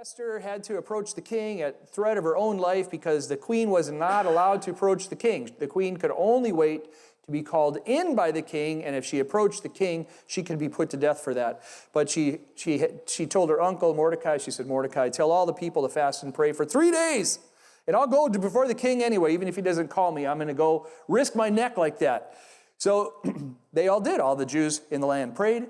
Esther had to approach the king at threat of her own life because the queen was not allowed to approach the king. The queen could only wait to be called in by the king, and if she approached the king, she could be put to death for that. But she told her uncle Mordecai, she said, Mordecai, tell all the people to fast and pray for 3 days, and I'll go before the king anyway, even if he doesn't call me. I'm going to go risk my neck like that. So they all did. All the Jews in the land prayed.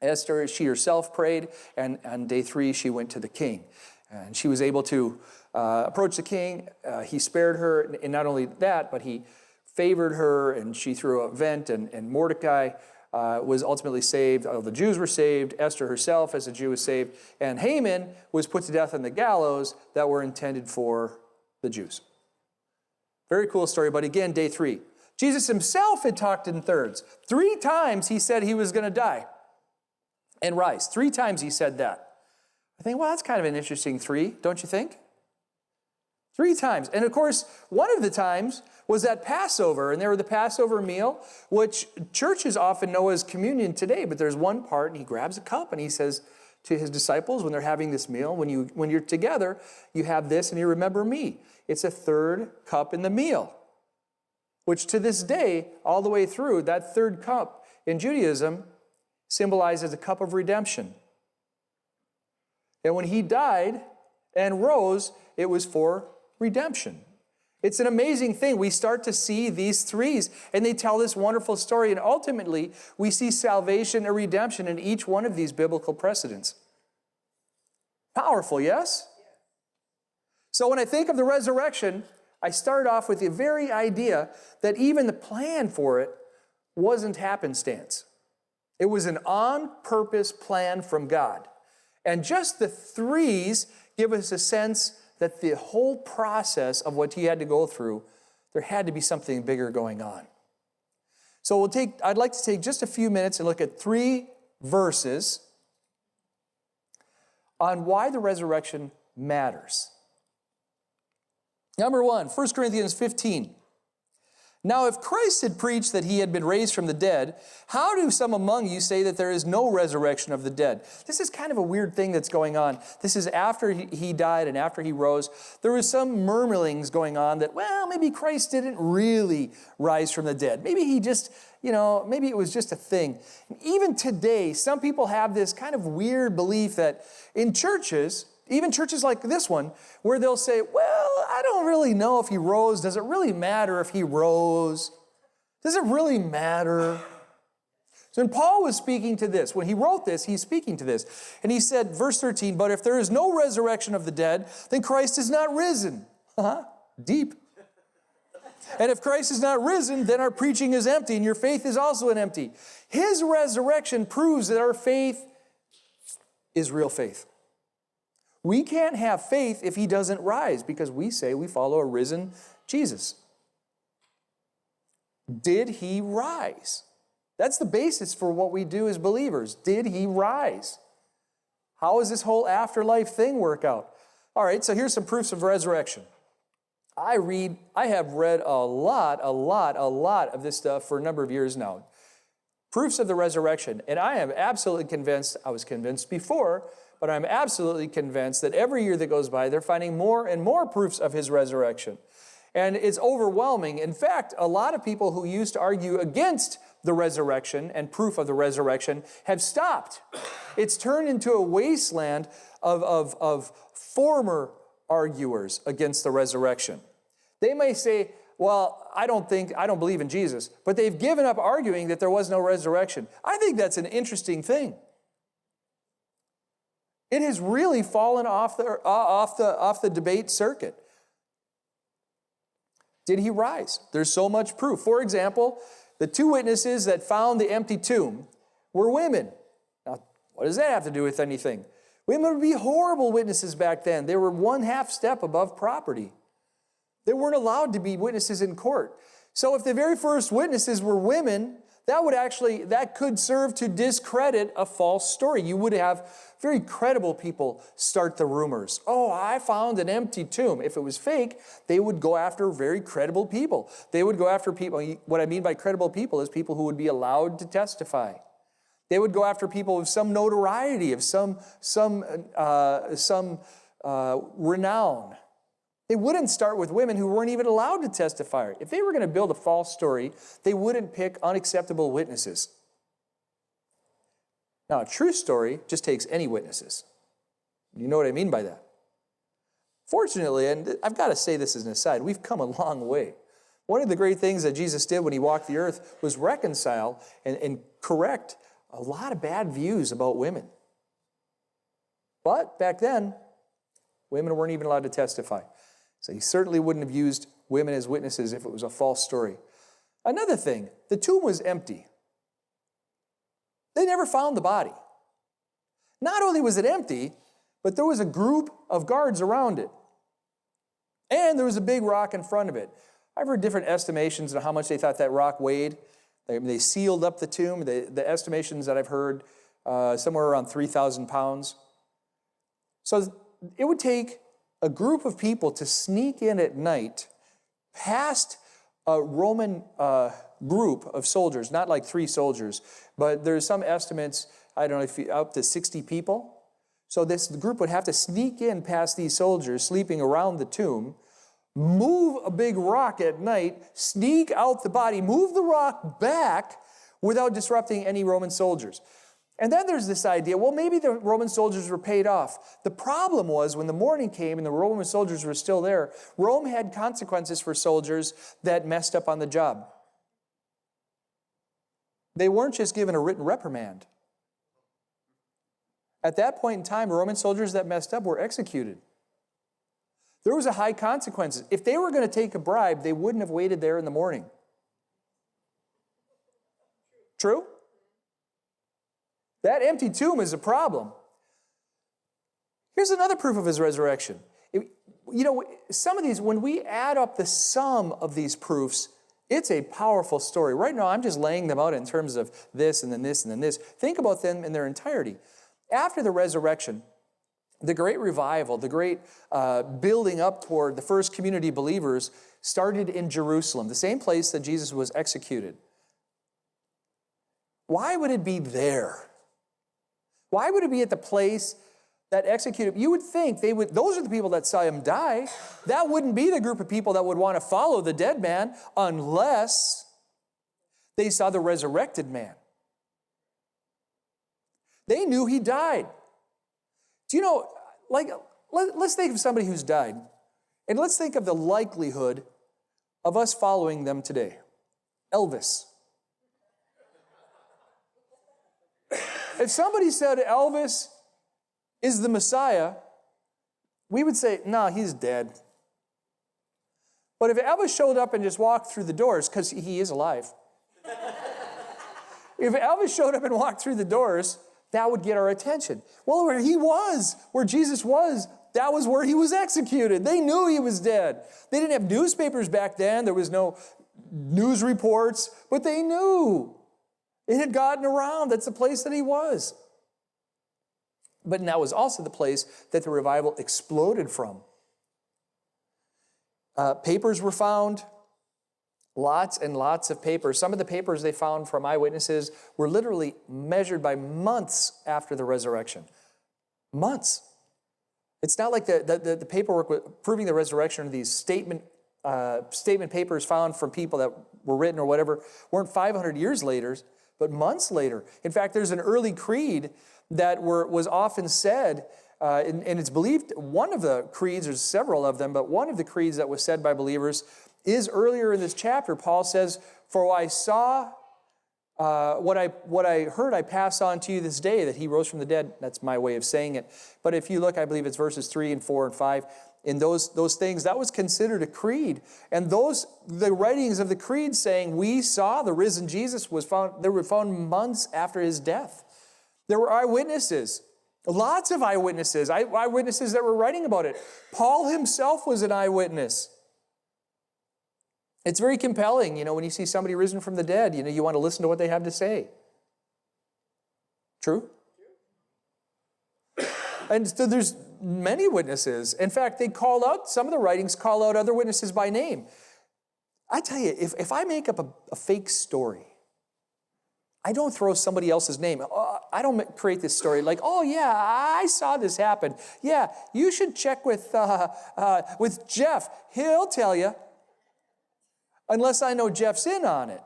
Esther, she herself prayed, and on day 3, she went to the king. And she was able to approach the king. He spared her, and not only that, but he favored her, and she threw a vent, and Mordecai was ultimately saved. All the Jews were saved. Esther herself, as a Jew, was saved. And Haman was put to death on the gallows that were intended for the Jews. Very cool story, but again, day 3. Jesus himself had talked in thirds. 3 times he said he was going to die and rise. 3 times he said that. I think, well, that's kind of an interesting 3, don't you think? 3 times. And of course, one of the times was at Passover, and there were the Passover meal, which churches often know as communion today, but there's one part, and he grabs a cup, and he says to his disciples when they're having this meal, when you're together, you have this, and you remember me. It's a 3rd cup in the meal, which to this day, all the way through, that 3rd cup in Judaism symbolizes a cup of redemption. And when he died and rose, it was for redemption. It's an amazing thing. We start to see these 3s, and they tell this wonderful story, and ultimately, we see salvation and redemption in each one of these biblical precedents. Powerful, yes? So when I think of the resurrection, I start off with the very idea that even the plan for it wasn't happenstance. It was an on-purpose plan from God. And just the 3s give us a sense that the whole process of what he had to go through, there had to be something bigger going on. So I'd like to take just a few minutes and look at 3 verses on why the resurrection matters. Number 1, 1 Corinthians 15. Now, if Christ had preached that he had been raised from the dead, how do some among you say that there is no resurrection of the dead? This is kind of a weird thing that's going on. This is after he died and after he rose. There was some murmurings going on that, well, maybe Christ didn't really rise from the dead. Maybe he just, maybe it was just a thing. And even today, some people have this kind of weird belief that in churches, even churches like this one, where they'll say, well, I don't really know if he rose. Does it really matter if he rose? Does it really matter? So when Paul was speaking to this, when he wrote this, he's speaking to this. And he said, verse 13, but if there is no resurrection of the dead, then Christ is not risen. Deep. And if Christ is not risen, then our preaching is empty, and your faith is also empty. His resurrection proves that our faith is real faith. We can't have faith if he doesn't rise because we say we follow a risen Jesus. Did he rise? That's the basis for what we do as believers. Did he rise? How does this whole afterlife thing work out? All right, so here's some proofs of resurrection. I have read a lot of this stuff for a number of years now. Proofs of the resurrection. And I am absolutely convinced, I was convinced before, but I'm absolutely convinced that every year that goes by, they're finding more and more proofs of his resurrection. And it's overwhelming. In fact, a lot of people who used to argue against the resurrection and proof of the resurrection have stopped. It's turned into a wasteland of former arguers against the resurrection. They may say, well, I don't believe in Jesus, but they've given up arguing that there was no resurrection. I think that's an interesting thing. It has really fallen off the debate circuit. Did he rise? There's so much proof. For example, the 2 witnesses that found the empty tomb were women. Now, what does that have to do with anything? Women would be horrible witnesses back then. They were 1/2 step above property. They weren't allowed to be witnesses in court. So if the very first witnesses were women, that could serve to discredit a false story. You would have very credible people start the rumors. Oh, I found an empty tomb. If it was fake, they would go after very credible people. They would go after people. What I mean by credible people is people who would be allowed to testify. They would go after people of some notoriety, of some renown. They wouldn't start with women who weren't even allowed to testify. If they were going to build a false story, they wouldn't pick unacceptable witnesses. Now, a true story just takes any witnesses. You know what I mean by that. Fortunately, and I've got to say this as an aside, we've come a long way. One of the great things that Jesus did when he walked the earth was reconcile and correct a lot of bad views about women. But back then, women weren't even allowed to testify. So he certainly wouldn't have used women as witnesses if it was a false story. Another thing, the tomb was empty. They never found the body. Not only was it empty, but there was a group of guards around it. And there was a big rock in front of it. I've heard different estimations of how much they thought that rock weighed. They sealed up the tomb. The estimations that I've heard, somewhere around 3,000 pounds. So it would take a group of people to sneak in at night past a Roman group of soldiers, not like 3 soldiers, but there's some estimates, I don't know, if up to 60 people. So this group would have to sneak in past these soldiers sleeping around the tomb, move a big rock at night, sneak out the body, move the rock back without disrupting any Roman soldiers. And then there's this idea, well, maybe the Roman soldiers were paid off. The problem was when the morning came and the Roman soldiers were still there, Rome had consequences for soldiers that messed up on the job. They weren't just given a written reprimand. At that point in time, Roman soldiers that messed up were executed. There was a high consequences. If they were going to take a bribe, they wouldn't have waited there in the morning. True? That empty tomb is a problem. Here's another proof of his resurrection. Some of these, when we add up the sum of these proofs, it's a powerful story. Right now, I'm just laying them out in terms of this and then this and then this. Think about them in their entirety. After the resurrection, the great revival, the great building up toward the first community of believers started in Jerusalem, the same place that Jesus was executed. Why would it be there? Why would it be at the place that executed? You would think those are the people that saw him die. That wouldn't be the group of people that would want to follow the dead man unless they saw the resurrected man. They knew he died. Do you know, let's think of somebody who's died, and let's think of the likelihood of us following them today. Elvis. If somebody said Elvis is the Messiah, we would say, no, he's dead. But if Elvis showed up and just walked through the doors, because he is alive. If Elvis showed up and walked through the doors, that would get our attention. Well, where Jesus was, that was where he was executed. They knew he was dead. They didn't have newspapers back then. There was no news reports, but they knew. It had gotten around. That's the place that he was. But that was also the place that the revival exploded from. Papers were found. Lots and lots of papers. Some of the papers they found from eyewitnesses were literally measured by months after the resurrection. Months. It's not like the paperwork proving the resurrection of these statement papers found from people that were written or whatever weren't 500 years later, but months later. In fact, there's an early creed that was often said, and it's believed one of the creeds, there's several of them, but one of the creeds that was said by believers is earlier in this chapter. Paul says, "For I saw what I heard I pass on to you this day, that he rose from the dead." That's my way of saying it. But if you look, I believe it's verses 3 and 4 and 5. In those things, that was considered a creed. And the writings of the creed saying, we saw the risen Jesus they were found months after his death. There were eyewitnesses. Lots of eyewitnesses. Eyewitnesses that were writing about it. Paul himself was an eyewitness. It's very compelling, when you see somebody risen from the dead, you want to listen to what they have to say. True? And so there's many witnesses. In fact, some of the writings call out other witnesses by name. I tell you, if I make up a fake story, I don't throw somebody else's name. I don't create this story like, oh yeah, I saw this happen. Yeah, you should check with Jeff. He'll tell you. Unless I know Jeff's in on it.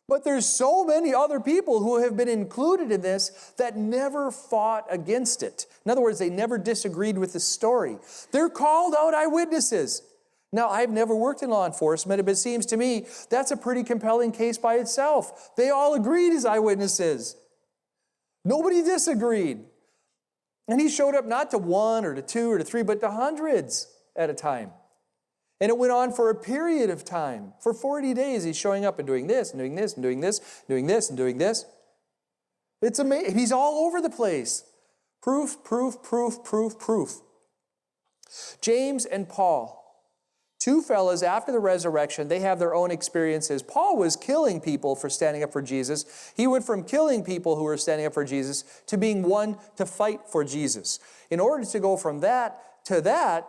But there's so many other people who have been included in this that never fought against it. In other words, they never disagreed with the story. They're called out eyewitnesses. Now, I've never worked in law enforcement, but it seems to me that's a pretty compelling case by itself. They all agreed as eyewitnesses. Nobody disagreed. And he showed up not to one or to two or to three, but to hundreds at a time. And it went on for a period of time. For 40 days, he's showing up and doing this, and doing this, and doing this, doing this, and doing this. It's amazing. He's all over the place. Proof, proof, proof, proof, proof. James and Paul, two fellas after the resurrection, they have their own experiences. Paul was killing people for standing up for Jesus. He went from killing people who were standing up for Jesus to being one to fight for Jesus. In order to go from that to that,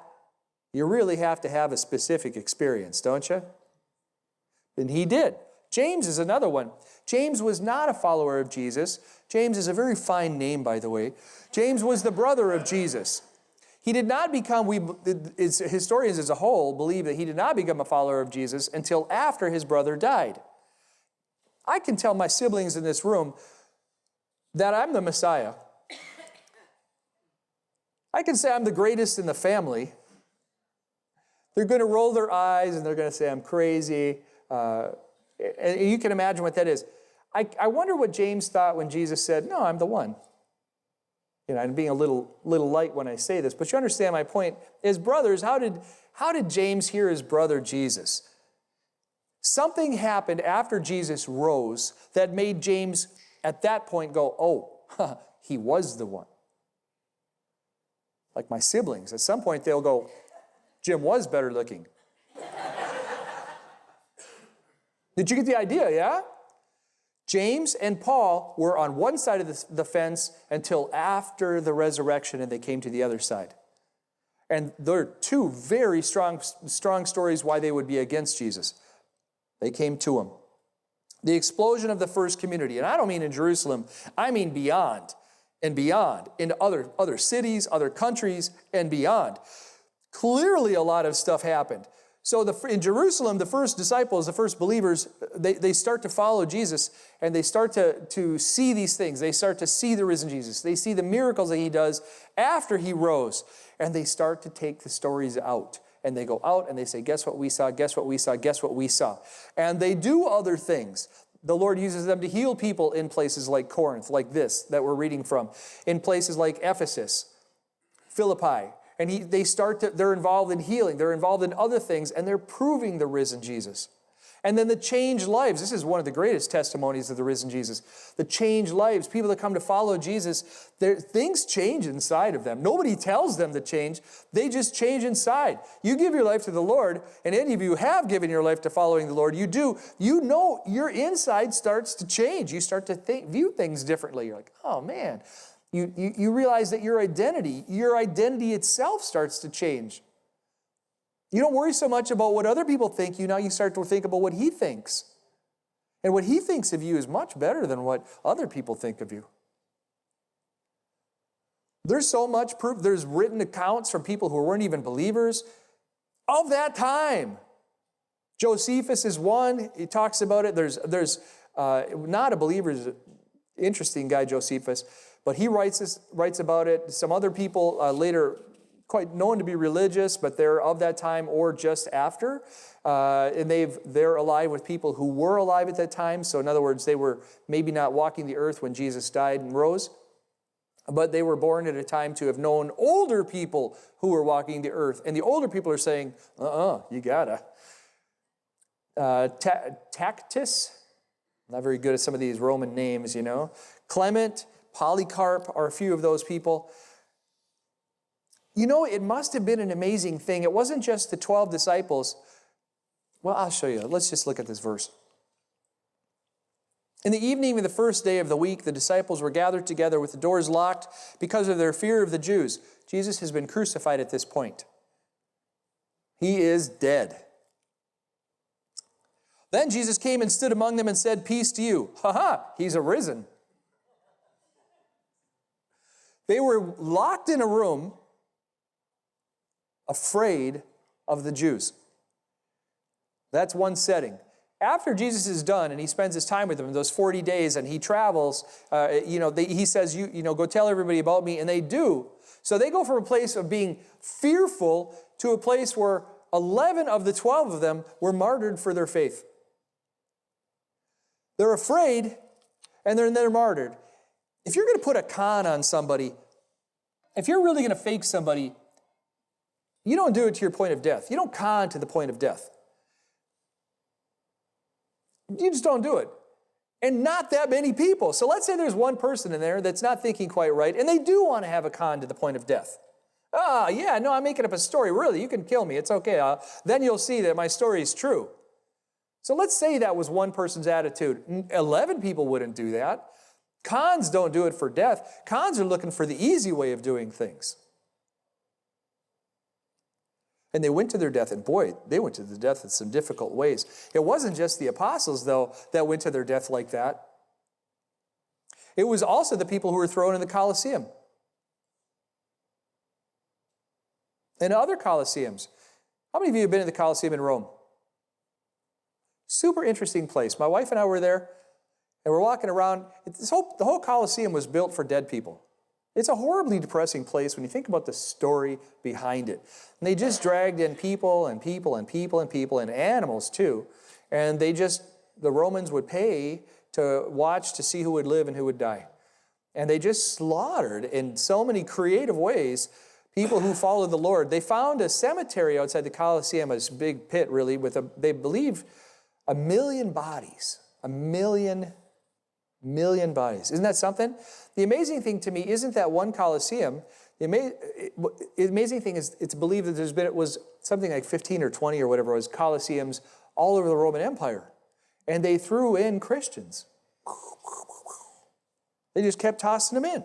you really have to have a specific experience, don't you? And he did. James is another one. James was not a follower of Jesus. James is a very fine name, by the way. James was the brother of Jesus. He did not become, historians as a whole believe that he did not become a follower of Jesus until after his brother died. I can tell my siblings in this room that I'm the Messiah. I can say I'm the greatest in the family. They're going to roll their eyes and they're going to say I'm crazy. And you can imagine what that is. I wonder what James thought when Jesus said, no, I'm the one. You know, I'm being a little light when I say this, but you understand my point. As brothers, how did James hear his brother Jesus? Something happened after Jesus rose that made James at that point go, oh, he was the one. Like my siblings, at some point they'll go, Jim was better looking. Did you get the idea, yeah? James and Paul were on one side of the fence until after the resurrection, and they came to the other side. And there are two very strong stories why they would be against Jesus. They came to him. The explosion of the first community, and I don't mean in Jerusalem, I mean beyond and beyond, into other cities, other countries, and beyond. Clearly a lot of stuff happened. So in Jerusalem, the first disciples, the first believers, they start to follow Jesus, and they start to see these things. They start to see the risen Jesus. They see the miracles that he does after he rose, and they start to take the stories out. And they go out and they say, guess what we saw, guess what we saw, guess what we saw. And they do other things. The Lord uses them to heal people in places like Corinth, like this that we're reading from, in places like Ephesus, Philippi. And they're involved in healing. They're involved in other things, and they're proving the risen Jesus. And then the changed lives. This is one of the greatest testimonies of the risen Jesus. The changed lives. People that come to follow Jesus, things change inside of them. Nobody tells them to change. They just change inside. You give your life to the Lord, and any of you have given your life to following the Lord, you do. You know your inside starts to change. You start to view things differently. You're like, oh man. You realize that your identity itself starts to change. You don't worry so much about what other people think you. Now you start to think about what he thinks. And what he thinks of you is much better than what other people think of you. There's so much proof. There's written accounts from people who weren't even believers of that time. Josephus is one. He talks about it. There's not a believer. He's an interesting guy, Josephus. But he writes about it. Some other people later, quite known to be religious, but they're of that time or just after. And they're alive with people who were alive at that time. So in other words, they were maybe not walking the earth when Jesus died and rose, but they were born at a time to have known older people who were walking the earth. And the older people are saying, you gotta. Tacitus, not very good at some of these Roman names, you know. Clement, Polycarp are a few of those people. You know, it must have been an amazing thing. It wasn't just the 12 disciples. Well, I'll show you. Let's just look at this verse. In the evening of the first day of the week, the disciples were gathered together with the doors locked because of their fear of the Jews. Jesus has been crucified at this point. He is dead. Then Jesus came and stood among them and said, peace to you. He's arisen. They were locked in a room, afraid of the Jews. That's one setting. After Jesus is done and he spends his time with them, those 40 days, and he travels, he says, go tell everybody about me, and they do. So they go from a place of being fearful to a place where 11 of the 12 of them were martyred for their faith. They're afraid, and they're martyred. If you're going to put a con on somebody, if you're really going to fake somebody, you don't do it to your point of death. You don't con to the point of death. You just don't do it. And not that many people. So let's say there's one person in there that's not thinking quite right, and they do want to have a con to the point of death. I'm making up a story. Really, you can kill me. It's okay. Then you'll see that my story is true. So let's say that was one person's attitude. 11 people wouldn't do that. Cons don't do it for death. Cons are looking for the easy way of doing things. And they went to their death, and boy, they went to their death in some difficult ways. It wasn't just the apostles, though, that went to their death like that. It was also the people who were thrown in the Colosseum. And other Colosseums. How many of you have been to the Colosseum in Rome? Super interesting place. My wife and I were there, and we're walking around. The whole Colosseum was built for dead people. It's a horribly depressing place when you think about the story behind it. And they just dragged in people and people and people and people and animals too. And the Romans would pay to watch to see who would live and who would die. And they just slaughtered in so many creative ways people who followed the Lord. They found a cemetery outside the Colosseum, a big pit really, they believe 1 million bodies. 1 million bodies. Isn't that something? The amazing thing to me isn't that one Colosseum. The amazing thing is it's believed that it was something like 15 or 20 or whatever it was, Colosseums all over the Roman Empire. And they threw in Christians. They just kept tossing them in.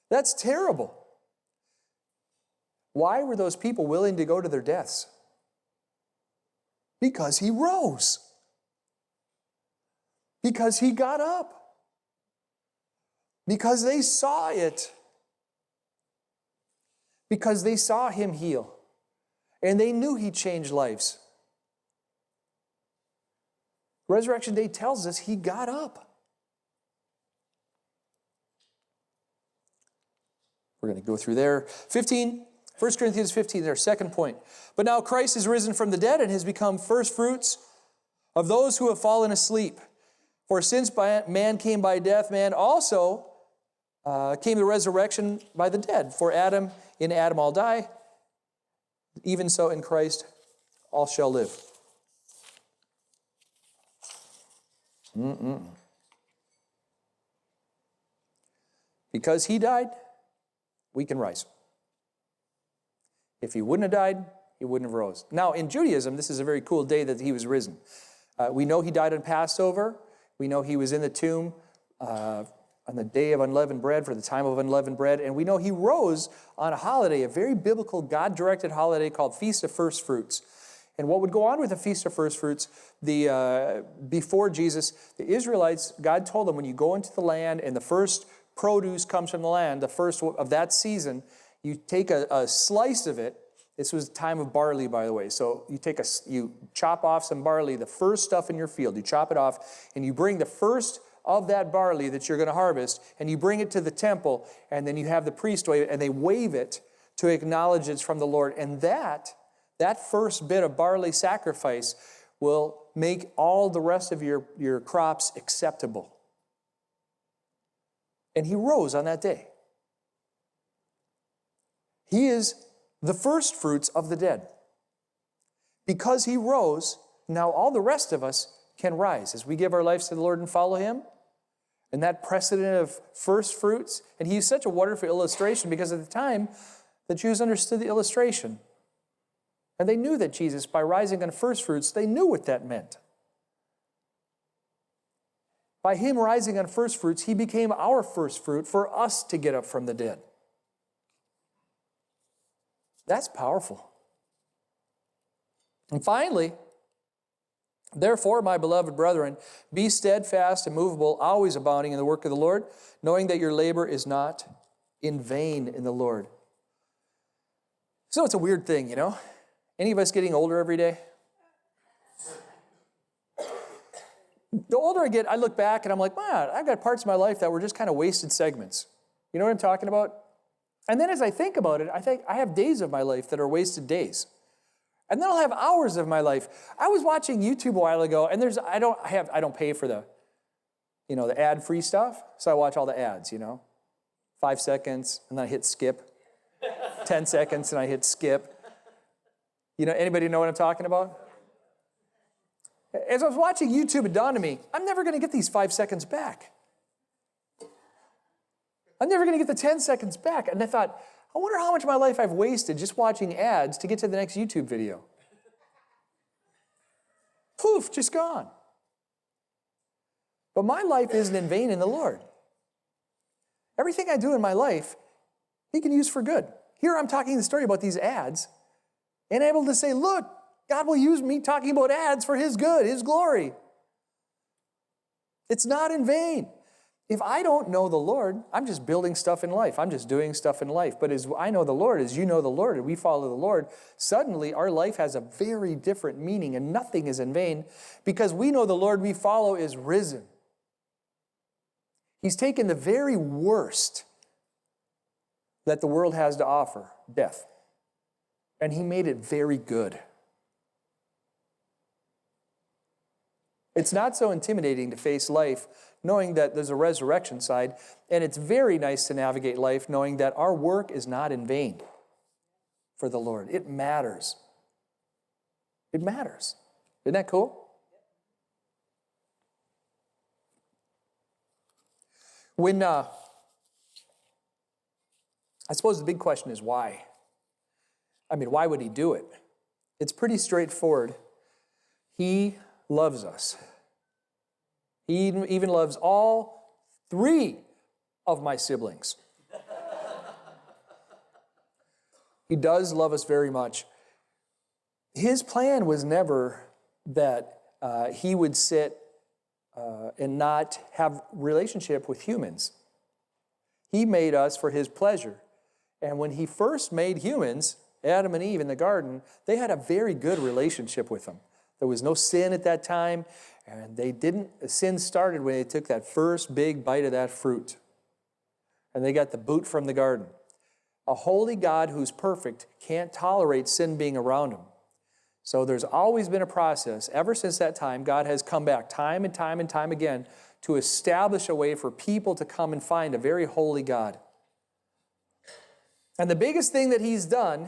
That's terrible. Why were those people willing to go to their deaths? Because he rose. Because he got up. Because they saw it. Because they saw him heal. And they knew he changed lives. Resurrection Day tells us he got up. We're going to go through there. 1 Corinthians 15, their second point. But now Christ is risen from the dead and has become firstfruits of those who have fallen asleep. For since man came by death, man also came to resurrection by the dead. For in Adam all die, even so in Christ all shall live. Because he died, we can rise. If he wouldn't have died, he wouldn't have rose. Now, in Judaism, this is a very cool day that he was risen. We know he died on Passover. We know he was in the tomb on the day of unleavened bread, for the time of unleavened bread. And we know he rose on a holiday, a very biblical, God-directed holiday called Feast of Firstfruits. And what would go on with the Feast of Firstfruits, before Jesus, the Israelites, God told them, when you go into the land and the first produce comes from the land, the first of that season, you take a slice of it. This was the time of barley, by the way. So you chop off some barley, the first stuff in your field. You chop it off, and you bring the first of that barley that you're going to harvest, and you bring it to the temple, and then you have the priest wave it, and they wave it to acknowledge it's from the Lord. And that first bit of barley sacrifice will make all the rest of your crops acceptable. And he rose on that day. He is the first fruits of the dead. Because he rose, now all the rest of us can rise as we give our lives to the Lord and follow him. And that precedent of first fruits, and he used such a wonderful illustration because at the time, the Jews understood the illustration. And they knew that Jesus, by rising on first fruits, they knew what that meant. By him rising on first fruits, he became our first fruit for us to get up from the dead. That's powerful. And finally, Therefore, my beloved brethren, be steadfast, immovable, always abounding in the work of the Lord, knowing that your labor is not in vain in the Lord. So it's a weird thing, you know? Any of us getting older every day? The older I get, I look back and I'm like, man, I've got parts of my life that were just kind of wasted segments. You know what I'm talking about? And then as I think about it, I think I have days of my life that are wasted days. And then I'll have hours of my life. I was watching YouTube a while ago, and I don't pay for the ad-free stuff, so I watch all the ads, 5 seconds, and then I hit skip. 10 seconds, and I hit skip. Anybody know what I'm talking about? As I was watching YouTube, it dawned on me, I'm never going to get these 5 seconds back. I'm never going to get the 10 seconds back. And I thought, I wonder how much of my life I've wasted just watching ads to get to the next YouTube video. Poof, just gone. But my life isn't in vain in the Lord. Everything I do in my life, He can use for good. Here I'm talking the story about these ads, and able to say, look, God will use me talking about ads for His good, His glory. It's not in vain. If I don't know the Lord, I'm just building stuff in life. I'm just doing stuff in life. But as I know the Lord, as you know the Lord, and we follow the Lord, suddenly our life has a very different meaning, and nothing is in vain because we know the Lord we follow is risen. He's taken the very worst that the world has to offer, death, and He made it very good. It's not so intimidating to face life knowing that there's a resurrection side, and it's very nice to navigate life knowing that our work is not in vain for the Lord. It matters. It matters. Isn't that cool? I suppose the big question is why? Why would He do it? It's pretty straightforward. He loves us. He even loves all 3 of my siblings. He does love us very much. His plan was never that He would sit and not have relationship with humans. He made us for His pleasure. And when He first made humans, Adam and Eve in the garden, they had a very good relationship with Him. There was no sin at that time, and sin started when they took that first big bite of that fruit. And they got the boot from the garden. A holy God who's perfect can't tolerate sin being around Him. So there's always been a process. Ever since that time, God has come back time and time and time again to establish a way for people to come and find a very holy God. And the biggest thing that He's done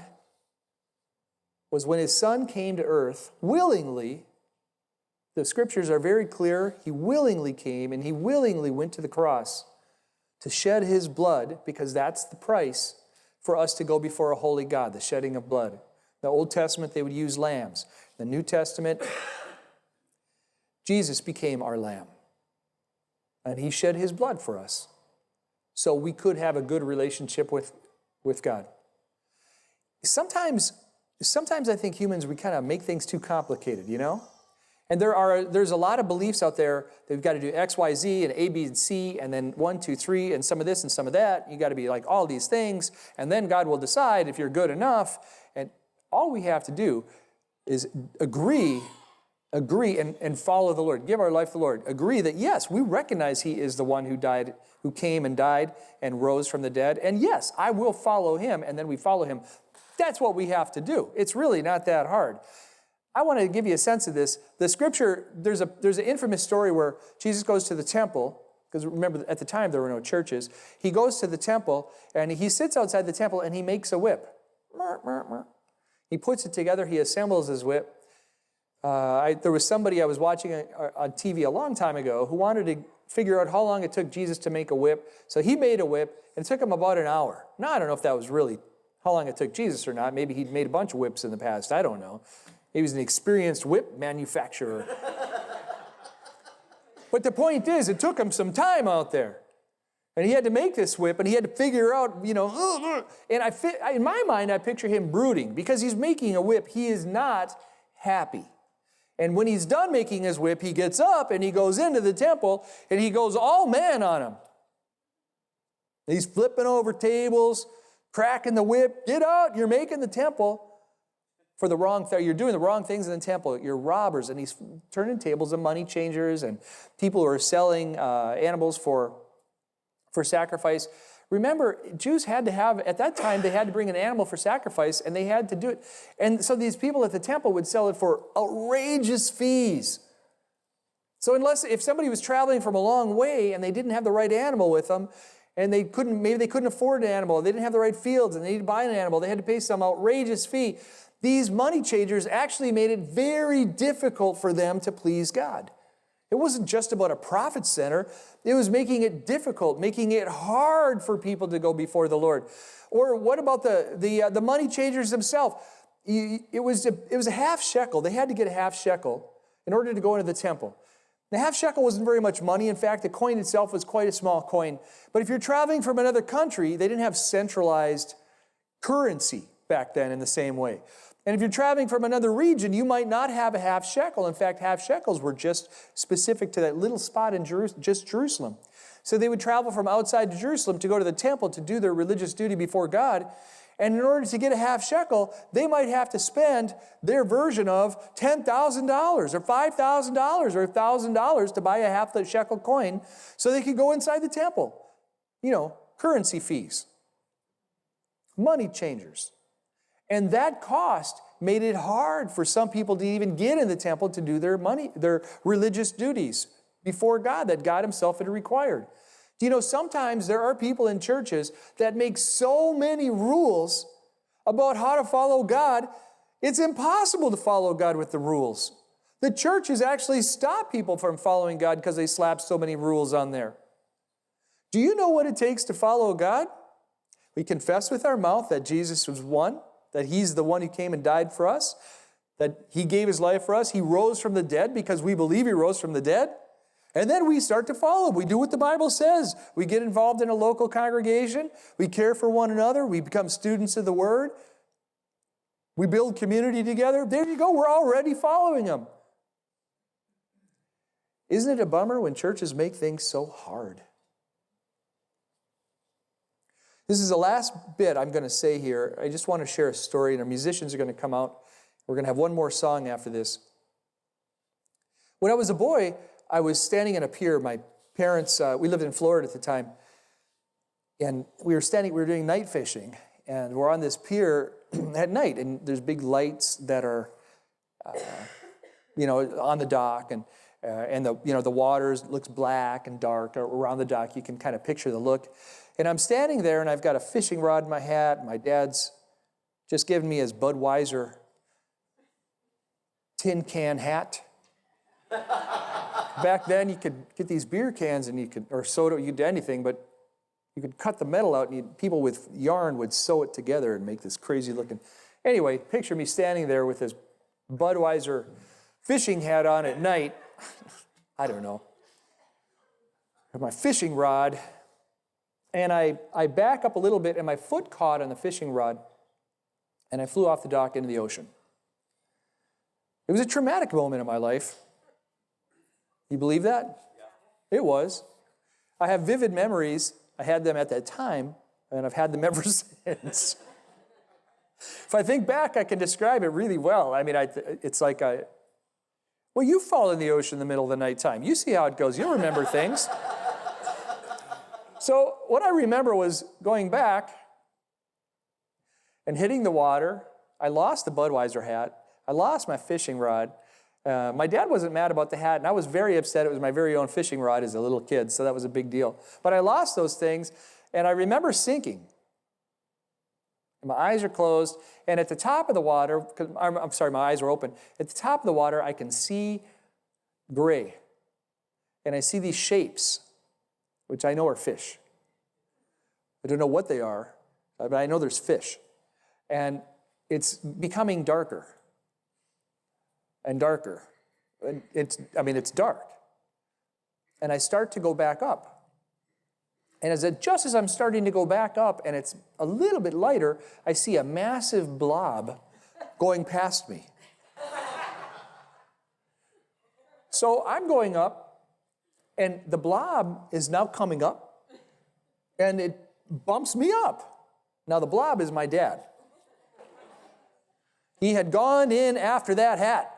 was when His Son came to earth willingly. The scriptures are very clear. He willingly came and He willingly went to the cross to shed His blood, because that's the price for us to go before a holy God, the shedding of blood. The Old Testament, they would use lambs. The New Testament, Jesus became our lamb. And He shed His blood for us so we could have a good relationship with God. Sometimes I think humans, we kind of make things too complicated, And there's a lot of beliefs out there that we've got to do X, Y, Z, and A, B, and C, and then 1, 2, 3, and some of this and some of that. You got to be like all these things, and then God will decide if you're good enough. And all we have to do is agree and follow the Lord. Give our life to the Lord. Agree that, yes, we recognize He is the one who came and died and rose from the dead. And yes, I will follow Him, and then we follow Him. That's what we have to do. It's really not that hard. I want to give you a sense of this. The scripture, there's an infamous story where Jesus goes to the temple, because remember, at the time there were no churches. He goes to the temple, and He sits outside the temple, and He makes a whip. He puts it together. He assembles His whip. There was somebody I was watching on TV a long time ago who wanted to figure out how long it took Jesus to make a whip. So he made a whip, and it took him about an hour. Now, I don't know if that was really how long it took Jesus or not. Maybe he'd made a bunch of whips in the past. I don't know. He was an experienced whip manufacturer. But the point is, it took him some time out there. And he had to make this whip, and he had to figure out, and in my mind, I picture him brooding, because he's making a whip. He is not happy. And when he's done making his whip, he gets up and he goes into the temple and he goes all man on him. He's flipping over tables, cracking the whip. Get out, you're making the temple for the wrong thing. You're doing the wrong things in the temple. You're robbers. And he's turning tables of money changers and people who are selling animals for sacrifice. Remember, Jews had to have, at that time, they had to bring an animal for sacrifice, and they had to do it. And so these people at the temple would sell it for outrageous fees. So if somebody was traveling from a long way and they didn't have the right animal with them, and maybe they couldn't afford an animal, they didn't have the right fields, and they needed to buy an animal, they had to pay some outrageous fee. These money changers actually made it very difficult for them to please God. It wasn't just about a profit center. It was making it difficult, making it hard for people to go before the Lord. Or what about the money changers themselves? It was a half shekel. They had to get a half shekel in order to go into the temple. The half shekel wasn't very much money. In fact, the coin itself was quite a small coin. But if you're traveling from another country, they didn't have centralized currency back then in the same way. And if you're traveling from another region, you might not have a half shekel. In fact, half shekels were just specific to that little spot in Jerusalem. So they would travel from outside to Jerusalem to go to the temple to do their religious duty before God. And in order to get a half shekel, they might have to spend their version of $10,000 or $5,000 or $1,000 to buy a half the shekel coin so they could go inside the temple. Currency fees, money changers. And that cost made it hard for some people to even get in the temple to do their religious duties before God that God himself had required. Do you know, sometimes there are people in churches that make so many rules about how to follow God, it's impossible to follow God with the rules. The church has actually stopped people from following God because they slap so many rules on there. Do you know what it takes to follow God? We confess with our mouth that Jesus was one, that he's the one who came and died for us, that he gave his life for us. He rose from the dead because we believe he rose from the dead. And then we start to follow. We do what the Bible says. We get involved in a local congregation. We care for one another. We become students of the Word. We build community together. There you go. We're already following him. Isn't it a bummer when churches make things so hard? This is the last bit I'm going to say here. I just want to share a story, and our musicians are going to come out. We're going to have one more song after this. When I was a boy, I was standing in a pier. My parents, we lived in Florida at the time, and we were doing night fishing, and we're on this pier at night, and there's big lights that are, on the dock, and the water looks black and dark around the dock. You can kind of picture the look. And I'm standing there, and I've got a fishing rod in my hat. My dad's just given me his Budweiser tin can hat. Back then, you could get these beer cans, or soda, you could do anything, but you could cut the metal out, and people with yarn would sew it together and make this crazy looking. Anyway, picture me standing there with this Budweiser fishing hat on at night. I don't know. With my fishing rod. And I back up a little bit, and my foot caught on the fishing rod, and I flew off the dock into the ocean. It was a traumatic moment in my life. You believe that? Yeah. It was. I have vivid memories. I had them at that time, and I've had them ever since. If I think back, I can describe it really well. I mean, it's like you fall in the ocean in the middle of the nighttime. You see how it goes. You remember things. So what I remember was going back and hitting the water. I lost the Budweiser hat. I lost my fishing rod. My dad wasn't mad about the hat, and I was very upset. It was my very own fishing rod as a little kid, so that was a big deal. But I lost those things, and I remember sinking. My eyes are closed, and at the top of the water, my eyes are open. At the top of the water, I can see gray, and I see these shapes, which I know are fish. I don't know what they are, but I know there's fish. And it's becoming darker and darker. And it's dark. And I start to go back up. And just as I'm starting to go back up, and it's a little bit lighter, I see a massive blob going past me. So I'm going up, and the blob is now coming up, and it bumps me up. Now, the blob is my dad. He had gone in after that hat.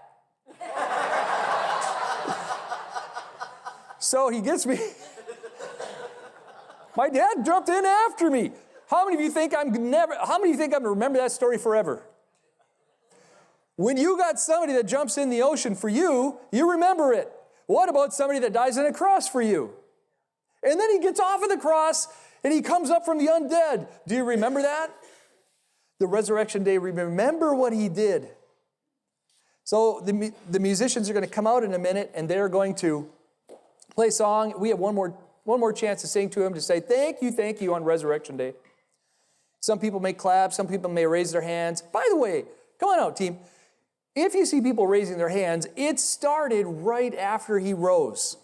So he gets me. My dad jumped in after me. How many of you think I'm going to remember that story forever? When you got somebody that jumps in the ocean for you, you remember it. What about somebody that dies on a cross for you? And then he gets off of the cross and he comes up from the undead. Do you remember that? The resurrection day, remember what he did. So the musicians are going to come out in a minute and they're going to play a song. We have one more chance to sing to him, to say thank you on resurrection day. Some people may clap, some people may raise their hands. By the way, come on out, team. If you see people raising their hands, it started right after he rose.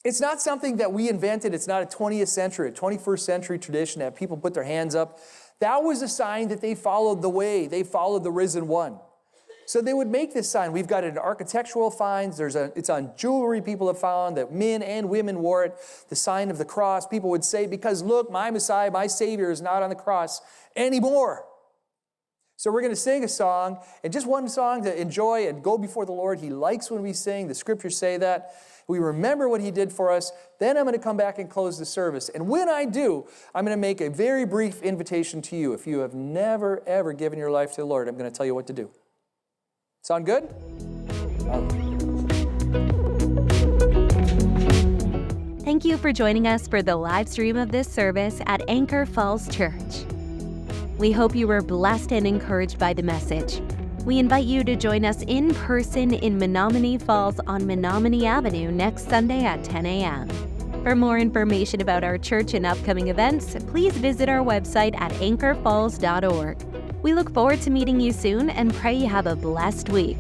It's not something that we invented. It's not a 20th century, a 21st century tradition to have people put their hands up. That was a sign that they followed the way. They followed the risen one. So they would make this sign. We've got it in architectural finds. It's on jewelry people have found that men and women wore it. The sign of the cross. People would say, because look, my Messiah, my Savior is not on the cross anymore. So we're going to sing a song, and just one song to enjoy and go before the Lord. He likes when we sing. The scriptures say that. We remember what he did for us. Then I'm going to come back and close the service. And when I do, I'm going to make a very brief invitation to you. If you have never, ever given your life to the Lord, I'm going to tell you what to do. Sound good? Thank you for joining us for the live stream of this service at Anchor Falls Church. We hope you were blessed and encouraged by the message. We invite you to join us in person in Menominee Falls on Menominee Avenue next Sunday at 10 a.m. For more information about our church and upcoming events, please visit our website at anchorfalls.org. We look forward to meeting you soon and pray you have a blessed week.